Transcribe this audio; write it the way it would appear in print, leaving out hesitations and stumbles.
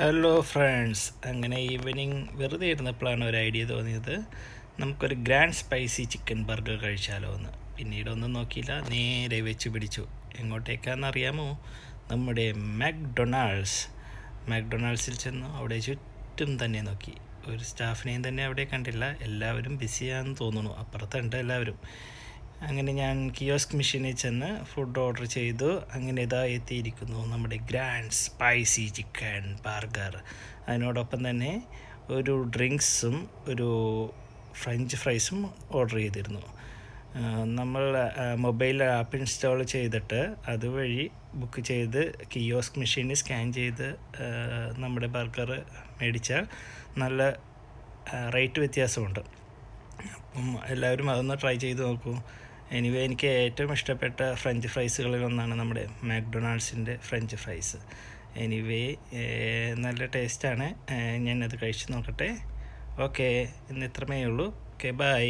Hello friends, അങ്ങനെ evening വെറുതെ ഇരുന്നപ്പോഴാണ് ഒരു ഐഡിയ തോന്നിയത്. നമുക്കൊരു ഗ്രാൻഡ് സ്പൈസി ചിക്കൻ ബർഗർ കഴിച്ചാലോ എന്ന്. പിന്നീട് ഒന്നും നോക്കിയില്ല, നേരെ വെച്ച് പിടിച്ചു. എങ്ങോട്ടേക്കാണെന്നറിയാമോ? നമ്മുടെ മാക്ഡൊണാൾഡ്സിൽ ചെന്നു. അവിടെ ചുറ്റും തന്നെ നോക്കി, ഒരു സ്റ്റാഫിനെയും തന്നെ അവിടെ കണ്ടില്ല. എല്ലാവരും ബിസിയാണെന്ന് തോന്നുന്നു, അപ്പുറത്തുണ്ട് എല്ലാവരും. അങ്ങനെ ഞാൻ കിയോസ്ക് മെഷീനിൽ ചെന്ന് ഫുഡ് ഓർഡർ ചെയ്തു. അങ്ങനെ ഇതാ എത്തിയിരിക്കുന്നു നമ്മുടെ ഗ്രാൻഡ് സ്പൈസി ചിക്കൻ ബർഗർ. അതിനോടൊപ്പം തന്നെ ഒരു ഡ്രിങ്ക്സും ഒരു ഫ്രഞ്ച് ഫ്രൈസും ഓർഡർ ചെയ്തിരുന്നു. നമ്മൾ മൊബൈൽ ആപ്പ് ഇൻസ്റ്റാൾ ചെയ്തിട്ട് അതുവഴി ബുക്ക് ചെയ്ത് കിയോസ്ക് മെഷീനിൽ സ്കാൻ ചെയ്ത് നമ്മുടെ ബർഗർ മേടിച്ചാൽ നല്ല റേറ്റ് വ്യത്യാസമുണ്ട്. അപ്പം എല്ലാവരും അതൊന്ന് ട്രൈ ചെയ്ത് നോക്കൂ. എനിക്ക് ഏറ്റവും ഇഷ്ടപ്പെട്ട ഫ്രഞ്ച് ഫ്രൈസുകളിൽ ഒന്നാണ് നമ്മുടെ മാക്ഡൊണാൾഡ്സിൻ്റെ ഫ്രഞ്ച് ഫ്രൈസ്. നല്ല ടേസ്റ്റാണ്. ഞാനത് കഴിച്ച് നോക്കട്ടെ. ഓക്കെ, ഇന്ന് ഇത്രമേ ഉള്ളൂ. Okay, by.